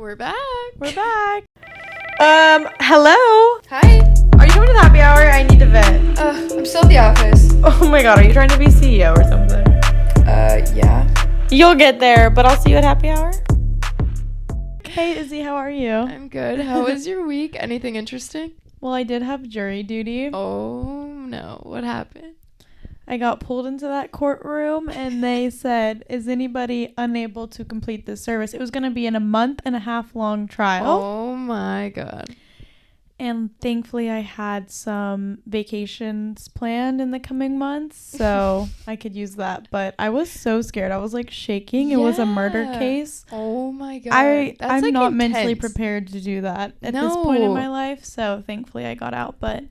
We're back. We're back. Hello. Hi. Are you coming to the happy hour? I need to vent. I'm still at the office. Oh my god, are you trying to be CEO or something? Yeah. You'll get there, but I'll see you at happy hour. Hey, Izzy, how are you? I'm good. How was your week? Anything interesting? Well, I did have jury duty. Oh, no. What happened? I got pulled into that courtroom and they said, is anybody unable to complete this service? It was going to be in a 1.5 month long trial. Oh my god. And thankfully I had some vacations planned in the coming months, so I could use that. But I was so scared. I was like shaking. It was a murder case. Oh my god. I'm like not intense. mentally prepared to do that at this point in my life. So thankfully I got out. But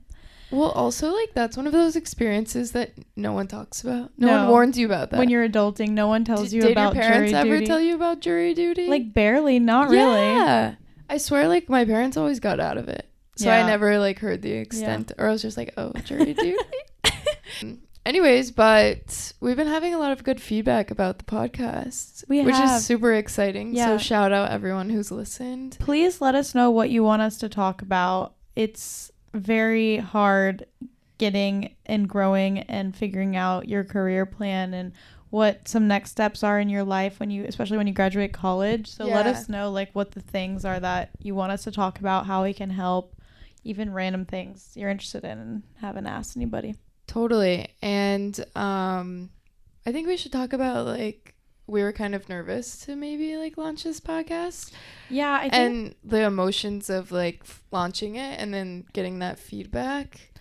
well, also, like, that's one of those experiences that no one talks about. No one warns you about that. When you're adulting, no one tells you about jury duty. Did your parents ever tell you about jury duty? Like, barely. Not really. Yeah. I swear, like, my parents always got out of it. So I never, like, heard the extent. Or I was just like, oh, jury duty. Anyways, but we've been having a lot of good feedback about the podcast. Which is super exciting. Yeah. So shout out everyone who's listened. Please let us know what you want us to talk about. It's very hard getting and growing and figuring out your career plan and what some next steps are in your life especially when you graduate college. So let us know like what the things are that you want us to talk about, how we can help, even random things you're interested in and haven't asked anybody. Totally. And I think we should talk about like we were kind of nervous to maybe like launch this podcast. Yeah, I think. And the emotions of like launching it and then getting that feedback.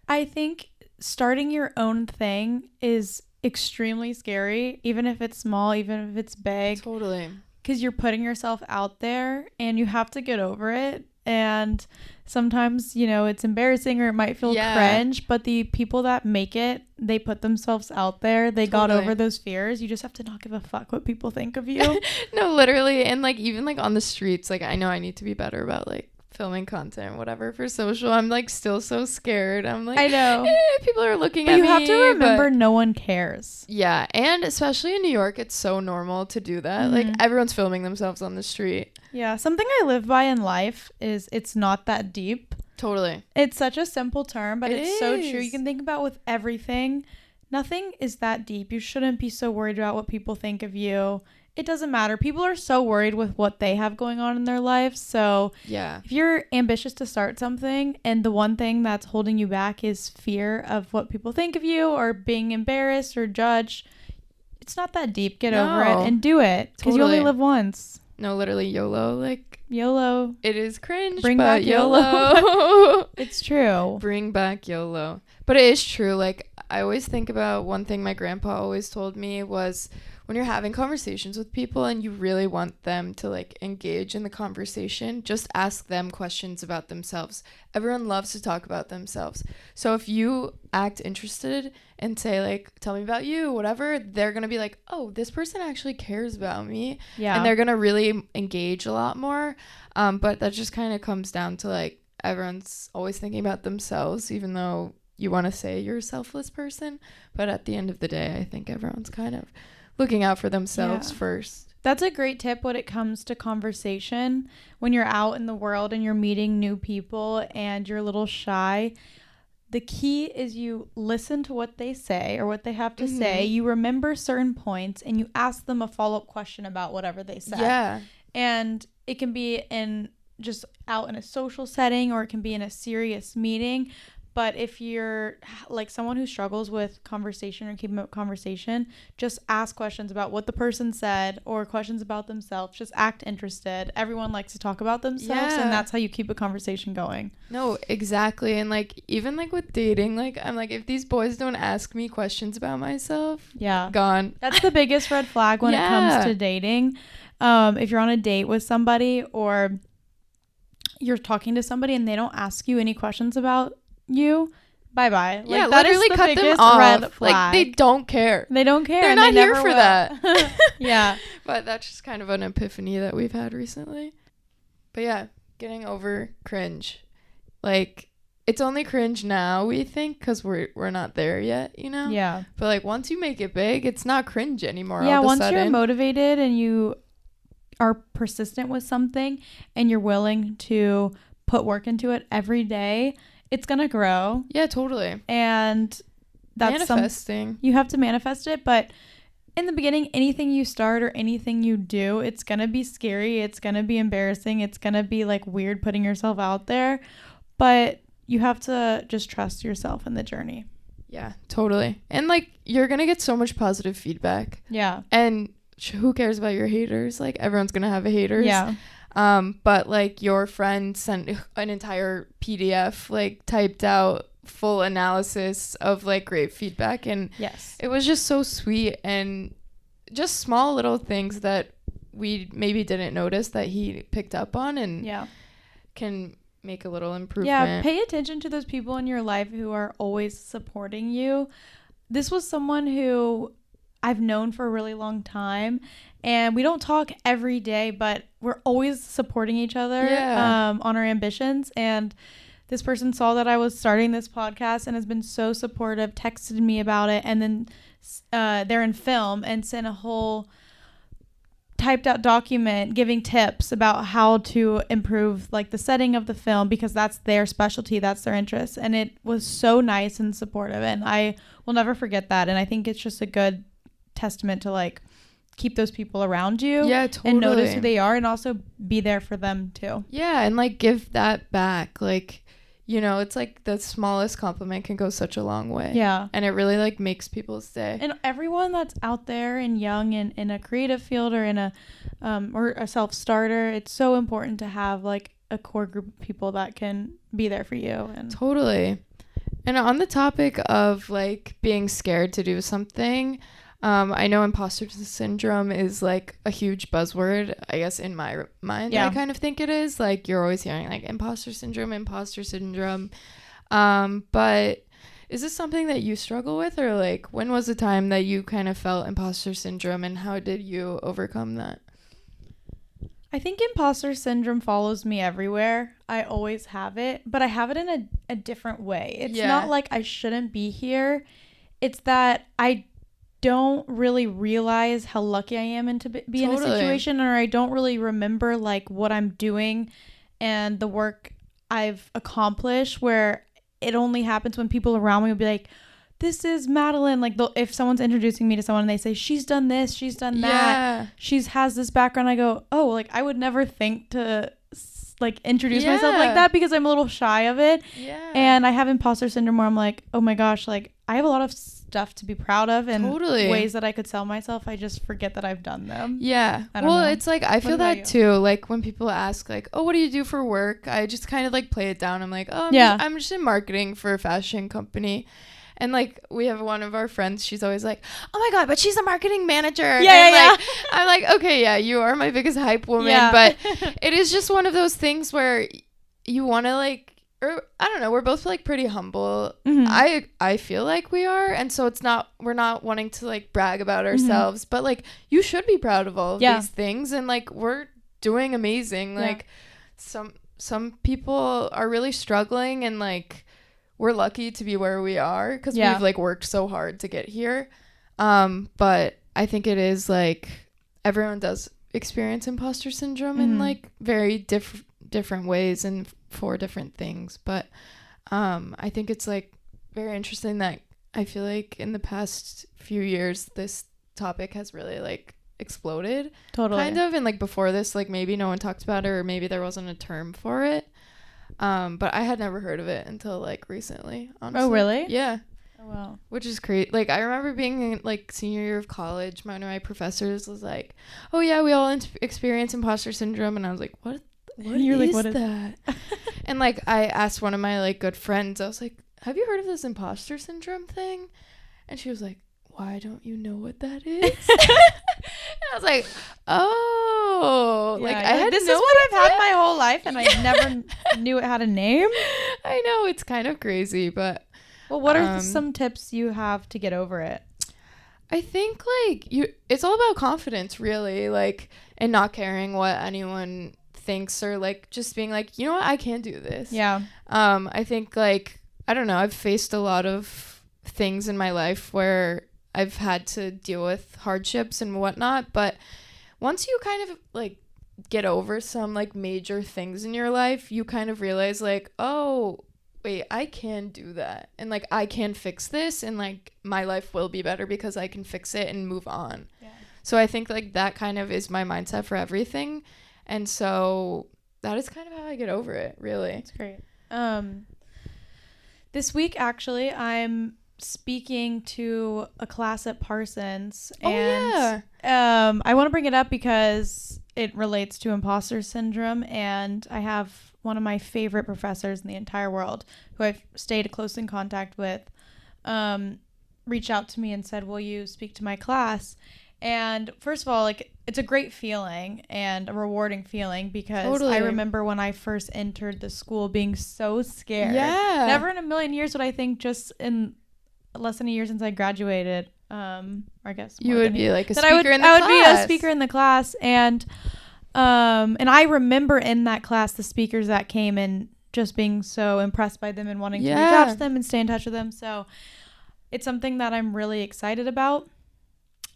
I think starting your own thing is extremely scary, even if it's small, even if it's big. Totally. Because you're putting yourself out there and you have to get over it. And sometimes, it's embarrassing or it might feel cringe, but the people that make it, they put themselves out there. They got over those fears. You just have to not give a fuck what people think of you. No, literally. And like, even like on the streets, like I know I need to be better about like filming content, whatever, for social. I'm like still so scared. I'm like, I know. People are looking at me. You have to remember no one cares. Yeah. And especially in New York, it's so normal to do that. Mm-hmm. Like everyone's filming themselves on the street. Yeah. Something I live by in life is it's not that deep. Totally. It's such a simple term, but it's so true. You can think about with everything. Nothing is that deep. You shouldn't be so worried about what people think of you. It doesn't matter. People are so worried with what they have going on in their lives. So if you're ambitious to start something and the one thing that's holding you back is fear of what people think of you or being embarrassed or judged, it's not that deep. Get over it and do it because you only live once. No, literally YOLO. Like YOLO. It is cringe. Bring back YOLO. It's true. Bring back YOLO. But it is true. Like I always think about one thing my grandpa always told me was when you're having conversations with people and you really want them to like engage in the conversation, just ask them questions about themselves. Everyone loves to talk about themselves. So if you act interested and say like, tell me about you, whatever, they're going to be like, oh, this person actually cares about me. Yeah. And they're going to really engage a lot more. But that just kind of comes down to like, everyone's always thinking about themselves, even though you want to say you're a selfless person. But at the end of the day, I think everyone's kind of looking out for themselves first. That's a great tip when it comes to conversation. When you're out in the world and you're meeting new people and you're a little shy, the key is you listen to what they say or what they have to say. You remember certain points and you ask them a follow-up question about whatever they said. Yeah. And it can be in just out in a social setting or it can be in a serious meeting. But if you're like someone who struggles with conversation or keeping up conversation, just ask questions about what the person said or questions about themselves. Just act interested. Everyone likes to talk about themselves and that's how you keep a conversation going. No, exactly. And like even like with dating, like I'm like if these boys don't ask me questions about myself, gone. That's the biggest red flag when it comes to dating. If you're on a date with somebody or you're talking to somebody and they don't ask you any questions about you, bye-bye. Like, that literally is the cut them off. Red flag. Like they don't care. They don't care. They're not here for that. Yeah. But that's just kind of an epiphany that we've had recently. But yeah, getting over cringe. Like it's only cringe now, we think, because we're not there yet, Yeah. But like once you make it big, it's not cringe anymore. Yeah. Once you're motivated and you are persistent with something and you're willing to put work into it every day, it's gonna grow. Yeah, totally. And that's manifesting. You have to manifest it, but in the beginning, anything you start or anything you do, it's gonna be scary, it's gonna be embarrassing, it's gonna be like weird putting yourself out there, but you have to just trust yourself in the journey. Yeah, totally. And like you're gonna get so much positive feedback. Yeah. And who cares about your haters? Like everyone's gonna have a haters. Yeah. But like your friend sent an entire PDF, like typed out full analysis of like great feedback, and yes, it was just so sweet, and just small little things that we maybe didn't notice that he picked up on, and can make a little improvement. Yeah, pay attention to those people in your life who are always supporting you. This was someone who I've known for a really long time, and we don't talk every day, but we're always supporting each other on our ambitions. And this person saw that I was starting this podcast and has been so supportive, texted me about it, and then they're in film and sent a whole typed out document giving tips about how to improve like the setting of the film, because that's their specialty, that's their interest. And it was so nice and supportive, and I will never forget that. And I think it's just a good testament to like keep those people around you, totally, and notice who they are, and also be there for them too. Yeah, and like give that back. Like, you know, it's like the smallest compliment can go such a long way. Yeah. And it really like makes people stay. And everyone that's out there and young and in a creative field or in a or a self-starter, it's so important to have like a core group of people that can be there for you. And totally. And on the topic of like being scared to do something, I know imposter syndrome is like a huge buzzword, I guess, in my mind. I kind of think it is. Like you're always hearing like imposter syndrome. But is this something that you struggle with, or like when was the time that you kind of felt imposter syndrome, and how did you overcome that? I think imposter syndrome follows me everywhere. I always have it, but I have it in a different way. It's not like I shouldn't be here. It's that I don't really realize how lucky I am to be in a situation, or I don't really remember like what I'm doing and the work I've accomplished, where it only happens when people around me will be like, this is Madeline. Like if someone's introducing me to someone and they say, she's done this, she's done that, has this background, I go, oh, like I would never think to like introduce myself like that, because I'm a little shy of it. And I have imposter syndrome where I'm like, oh my gosh, like I have a lot of stuff to be proud of, and ways that I could sell myself. I just forget that I've done them. Well, it's like I feel that too. Like when people ask like, oh, what do you do for work, I just kind of like play it down. I'm like, oh, I'm just in marketing for a fashion company. And like we have one of our friends, she's always like, oh my god, but she's a marketing manager. I'm like, okay, you are my biggest hype woman, but it is just one of those things where you want to like, or I don't know, we're both like pretty humble. I feel like we are, and so we're not wanting to like brag about ourselves, but like you should be proud of all of these things, and like we're doing amazing. Like some people are really struggling, and like we're lucky to be where we are because we've like worked so hard to get here. But I think it is like everyone does experience imposter syndrome in like very different ways and for different things. But I think it's like very interesting that I feel like in the past few years this topic has really like exploded kind of, and like before this like maybe no one talked about it, or maybe there wasn't a term for it. But I had never heard of it until like recently, honestly. Oh, really? Yeah. Oh, wow. Which is great. Like, I remember being in like senior year of college, one of my professors was like, oh yeah, we all experience imposter syndrome. And I was like, what is that? And like, I asked one of my like good friends, I was like, have you heard of this imposter syndrome thing? And she was like, why don't you know what that is? And I was like, oh, like I had this is what I've had my whole life, and I never knew it had a name. I know, it's kind of crazy, but well, what are some tips you have to get over it? I think like it's all about confidence, really, like, and not caring what anyone thinks, or like just being like, you know what, I can do this. I think like, I don't know, I've faced a lot of things in my life where I've had to deal with hardships and whatnot, but once you kind of like get over some like major things in your life, you kind of realize like, oh, wait, I can do that, and like I can fix this, and like my life will be better because I can fix it and move on. Yeah. So I think like that kind of is my mindset for everything, and so that is kind of how I get over it, really. That's great. This week actually I'm speaking to a class at Parsons, and I want to bring it up because it relates to imposter syndrome, and I have one of my favorite professors in the entire world who I've stayed close in contact with reached out to me and said, will you speak to my class? And first of all, like, it's a great feeling and a rewarding feeling because I remember when I first entered the school being so scared. Yeah. Never in a million years would I think, just in less than a year since I graduated, I guess you would be like a speaker in the class. I would be a speaker in the class, and I remember in that class the speakers that came and just being so impressed by them and wanting to reach out to them and stay in touch with them. So it's something that I'm really excited about.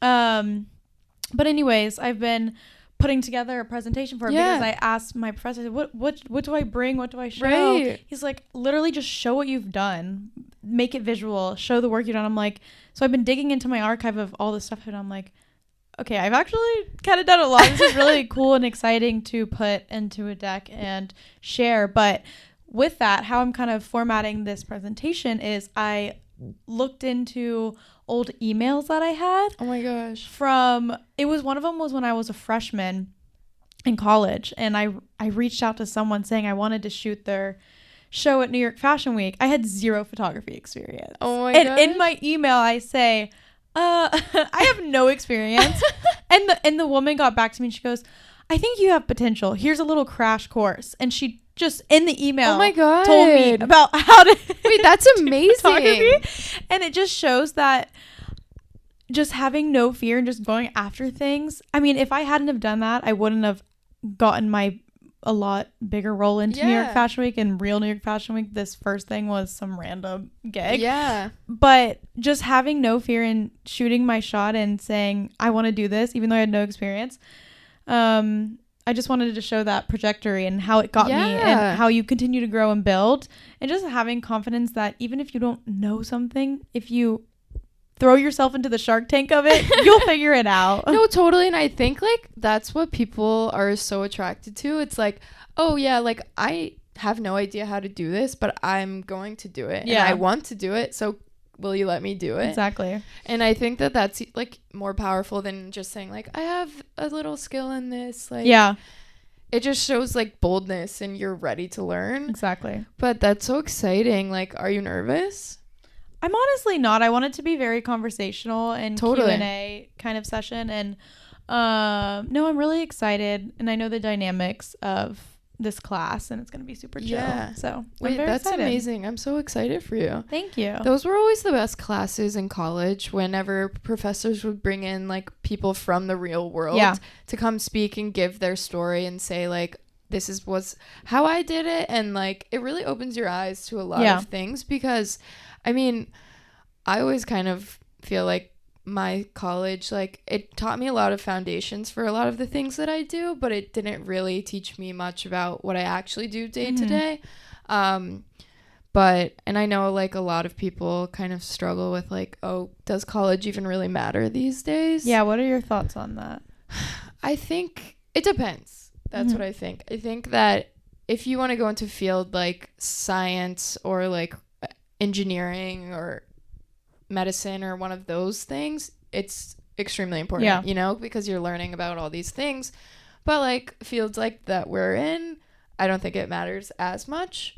But anyways, I've been putting together a presentation for it because I asked my professor, what do I bring? What do I show? Right. He's like, literally just show what you've done. Make it visual. Show the work you've done. I'm like, so I've been digging into my archive of all this stuff, and I'm like, okay, I've actually kind of done a lot. This is really cool and exciting to put into a deck and share. But with that, how I'm kind of formatting this presentation is I looked into old emails that I had. Oh my gosh. One of them was when I was a freshman in college, and I reached out to someone saying I wanted to shoot their show at New York Fashion Week. I had zero photography experience. Oh my god. And in my email I say, I have no experience. and the woman got back to me and she goes, I think you have potential. Here's a little crash course. And she just in the email told me about how to wait, that's amazing. And it just shows that just having no fear and just going after things. I mean, if I hadn't have done that, I wouldn't have gotten a lot bigger role into New York Fashion Week and real New York Fashion Week. This first thing was some random gig. Yeah. But just having no fear and shooting my shot and saying, I want to do this, even though I had no experience. I just wanted to show that trajectory and how it got me and how you continue to grow and build, and just having confidence that even if you don't know something, if you throw yourself into the Shark Tank of it, you'll figure it out. No, totally. And I think like that's what people are so attracted to. It's like, oh yeah, like I have no idea how to do this, but I'm going to do it. Yeah. And I want to do it. So will you let me do it? Exactly. And I think that that's like more powerful than just saying like, I have a little skill in this. Like, it just shows like boldness and you're ready to learn. Exactly. But that's so exciting. Like, are you nervous? I'm honestly not. I want it to be very conversational and Q&A kind of session. And no, I'm really excited. And I know the dynamics of this class, and it's going to be super chill. Yeah. So wait, that's excited. Amazing. I'm so excited for you. Thank you. Those were always the best classes in college, whenever professors would bring in like people from the real world to come speak and give their story and say like, this was how I did it. And like, it really opens your eyes to a lot of things, because I mean, I always kind of feel like my college, like, it taught me a lot of foundations for a lot of the things that I do, but it didn't really teach me much about what I actually do day to day. But, and I know like a lot of people kind of struggle with like, oh, does college even really matter these days? Yeah. What are your thoughts on that? I think it depends. That's what I think. I think that if you want to go into a field like science or like engineering or medicine or one of those things, it's extremely important, you know, because you're learning about all these things. But like fields like that we're in, I don't think it matters as much.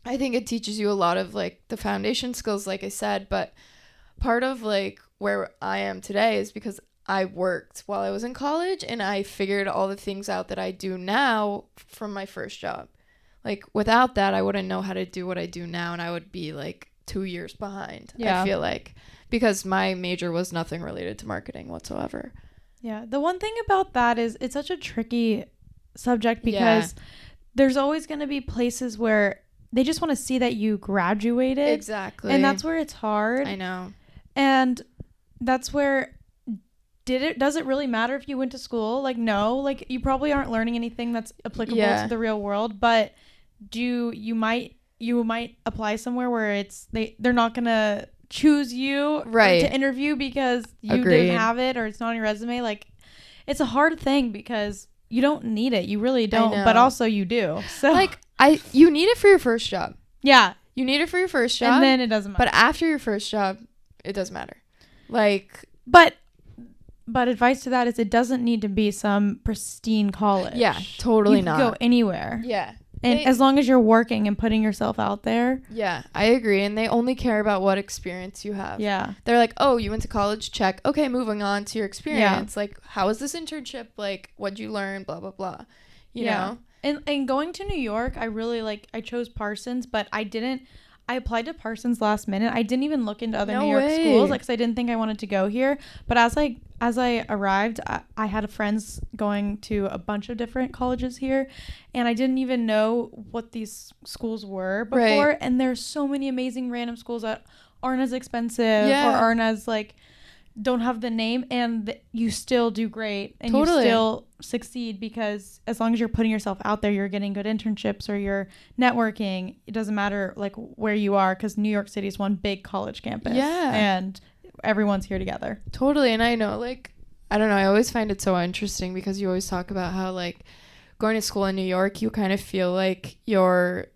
I think it teaches you a lot of like the foundation skills, like I said, but part of like where I am today is because I worked while I was in college and I figured all the things out that I do now from my first job. Like without that, I wouldn't know how to do what I do now, and I would be like 2 years behind. I feel like, because my major was nothing related to marketing whatsoever. Yeah. The one thing about that is it's such a tricky subject, because there's always going to be places where they just want to see that you graduated. Exactly. And that's where it's hard. I know. And that's where does it really matter if you went to school? Like, no, like you probably aren't learning anything that's applicable to the real world, but you might apply somewhere where they're not gonna choose you to interview because you didn't have it or it's not on your resume. Like, it's a hard thing because you don't need it. You really don't, but also you do. So like you need it for your first job. Yeah. You need it for your first job. And then it doesn't matter. But after your first job, it doesn't matter. Like, but advice to that is it doesn't need to be some pristine college. Yeah, totally you not. You can go anywhere. Yeah. And as long as you're working and putting yourself out there. Yeah, I agree. And they only care about what experience you have. Yeah. They're like, oh, you went to college? Check. Okay, moving on to your experience. Yeah. Like, how was this internship? Like, what'd you learn? Blah, blah, blah. You know? And going to New York, I chose Parsons, but I applied to Parsons last minute. I didn't even look into other New York schools, like, 'cause I didn't think I wanted to go here. But as I arrived, I had friends going to a bunch of different colleges here, and I didn't even know what these schools were before. Right. And there's so many amazing random schools that aren't as expensive or aren't as like don't have the name, and you still do great and you still succeed because as long as you're putting yourself out there, you're getting good internships or you're networking. It doesn't matter like where you are because New York City is one big college campus. Yeah. And everyone's here together. Totally. And I know, like, I don't know, I always find it so interesting because you always talk about how, like, going to school in New York, you kind of feel like your,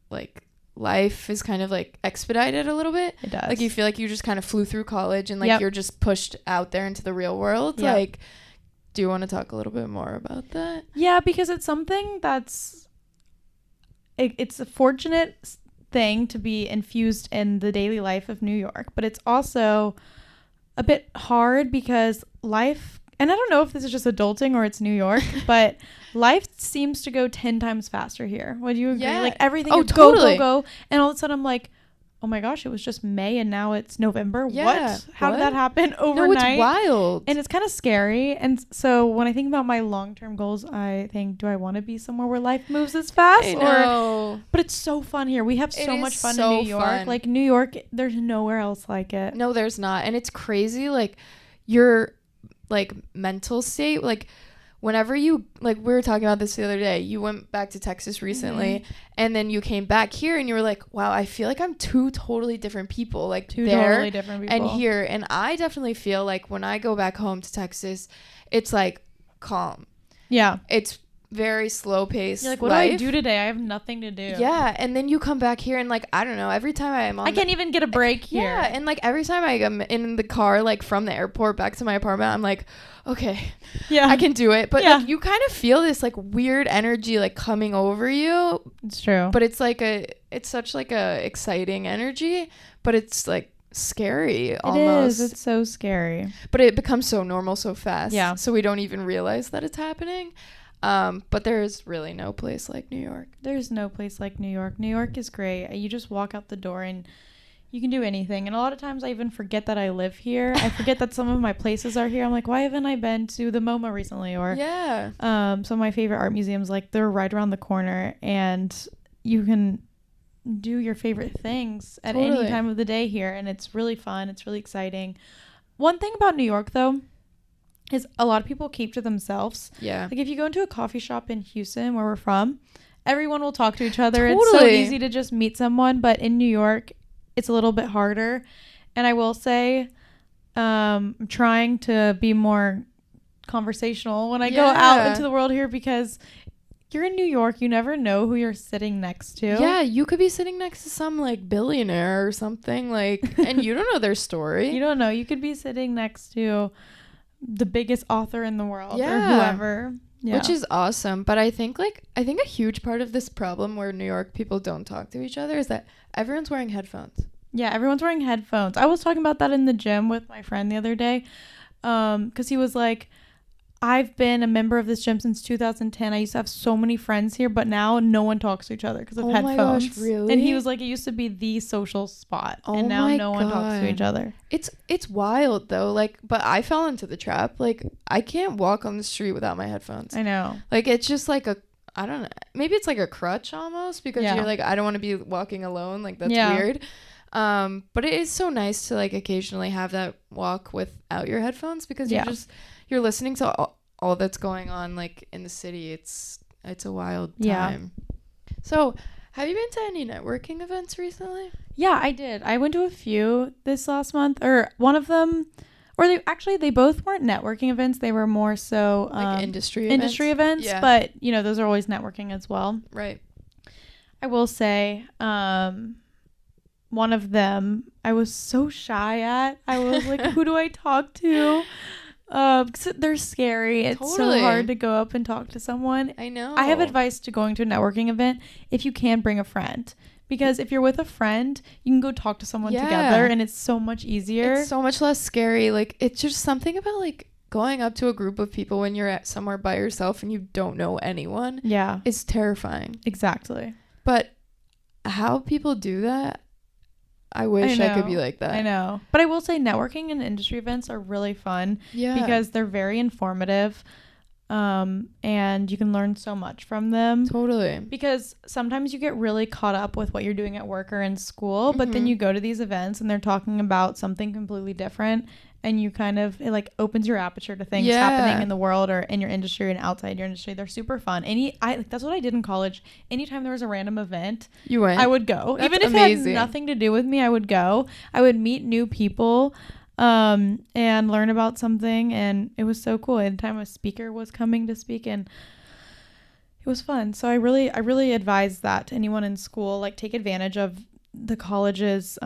like, life is kind of, like, expedited a little bit. It does. Like, you feel like you just kind of flew through college and, like, you're just pushed out there into the real world. Yep. Like, do you want to talk a little bit more about that? Yeah, because it's something that's... It's a fortunate thing to be infused in the daily life of New York, but it's also a bit hard because life, and I don't know if this is just adulting or it's New York, but life seems to go 10 times faster here. Would you agree? Yeah. Like everything is totally. Go, and all of a sudden I'm like, oh my gosh, it was just May and now it's November. Yeah, what? How did that happen overnight? No, it's wild. And it's kind of scary. And so when I think about my long-term goals, I think, do I want to be somewhere where life moves as fast? I know. But it's so fun here. We have so much fun in New York. Fun. Like New York, there's nowhere else like it. No, there's not. And it's crazy. Like your like mental state, like whenever you, like, we were talking about this the other day, you went back to Texas recently, and then you came back here and you were like, wow, I feel like I'm two totally different people, like two totally different people and here. And I definitely feel like when I go back home to Texas, it's like calm. Yeah. It's very slow paced. You're like, what do I do today? I have nothing to do. Yeah. And then you come back here and, like, I don't know, every time I can't even get a break here. Yeah. And, like, every time I am in the car, like, from the airport back to my apartment, I'm like, okay, yeah, I can do it. But like, you kind of feel this, like, weird energy, like, coming over you. It's true. But it's like it's such like a exciting energy, but it's like scary almost. It is. It's so scary. But it becomes so normal so fast. Yeah. So we don't even realize that it's happening. But there's really no place like New York. There's no place like New York. New York is great. You just walk out the door and you can do anything. And a lot of times I even forget that I live here. I forget that some of my places are here. I'm like, why haven't I been to the MoMA recently? Or some of my favorite art museums, like, they're right around the corner and you can do your favorite things at any time of the day here. And it's really fun. It's really exciting. One thing about New York, though, is a lot of people keep to themselves. Yeah. Like, if you go into a coffee shop in Houston, where we're from, everyone will talk to each other. It's so easy to just meet someone. But in New York, it's a little bit harder. And I will say, I'm trying to be more conversational when I go out into the world here, because you're in New York, you never know who you're sitting next to. Yeah, you could be sitting next to some, like, billionaire or something, like, and you don't know their story. You don't know. You could be sitting next to the biggest author in the world or whoever. Yeah. Which is awesome. But I think a huge part of this problem where New York people don't talk to each other is that everyone's wearing headphones. Yeah, everyone's wearing headphones. I was talking about that in the gym with my friend the other day, because he was like, I've been a member of this gym since 2010. I used to have so many friends here, but now no one talks to each other because of headphones. Oh my gosh, really? And he was like, it used to be the social spot, and now no one talks to each other. It's wild though. Like, but I fell into the trap. Like, I can't walk on the street without my headphones. I know. Like, it's just like I don't know. Maybe it's like a crutch almost, because you're like, I don't want to be walking alone. Like, that's weird. But it is so nice to like occasionally have that walk without your headphones, because you're listening to all that's going on like in the city. It's a wild time. So have you been to any networking events recently? Yeah, I did. I went to a few this last month, or one of them, or they both weren't networking events. They were more so like industry events. Yeah. But those are always networking as well. Right. I will say, one of them I was so shy at. I was like, who do I talk to? 'Cause they're scary. It's so hard to go up and talk to someone. I know. I have advice to going to a networking event if you can bring a friend. Because if you're with a friend, you can go talk to someone together, and it's so much easier. It's so much less scary. Like, it's just something about like going up to a group of people when you're at somewhere by yourself and you don't know anyone. Yeah. It's terrifying. Exactly. But how people do that, I wish I could be like that. I know. But I will say networking and industry events are really fun. Yeah. Because they're very informative. And you can learn so much from them. Totally. Because sometimes you get really caught up with what you're doing at work or in school, but then you go to these events and they're talking about something completely different, and you it like opens your aperture to things happening in the world or in your industry and outside your industry. They're super fun. That's what I did in college. Anytime there was a random event, you went. I would go. That's even if amazing. It had nothing to do with me, I would go. I would meet new people. And learn about something, and it was so cool. At the time a speaker was coming to speak, and it was fun. So I really advise that to anyone in school, like take advantage of the college's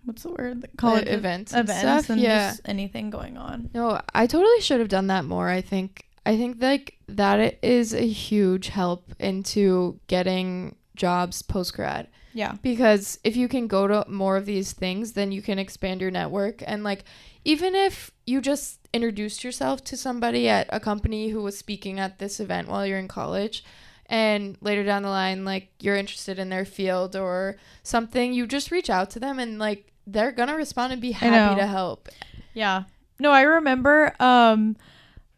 what's the word? College events and stuff, and just anything going on. No, I totally should have done that more. I think like that is a huge help into getting jobs post-grad. Yeah. Because if you can go to more of these things, then you can expand your network. And like, even if you just introduced yourself to somebody at a company who was speaking at this event while you're in college, and later down the line, like you're interested in their field or something, you just reach out to them, and like they're gonna respond and be happy to help. Yeah. No, I remember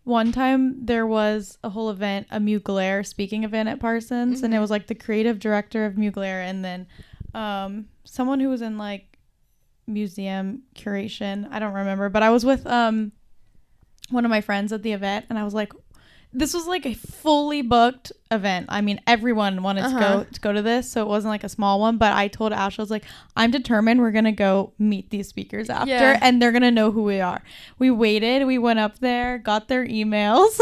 one time there was a whole event, a Mugler speaking event at Parsons, and it was like the creative director of Mugler, and then someone who was in like museum curation. I don't remember, but I was with one of my friends at the event, and I was like, this was like a fully booked event. I mean, everyone wanted to go to this, so it wasn't like a small one. But I told Ash, I was like, I'm determined we're gonna go meet these speakers after, and they're gonna know who we are. We waited. We went up there, got their emails,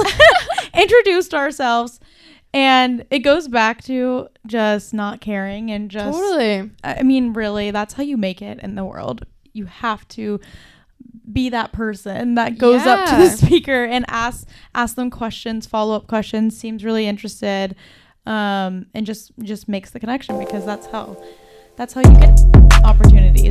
introduced ourselves, and it goes back to just not caring and just totally. I mean, really, that's how you make it in the world. You have to be that person that goes up to the speaker and ask them questions, follow-up questions, seems really interested, and just makes the connection, because that's how you get opportunities.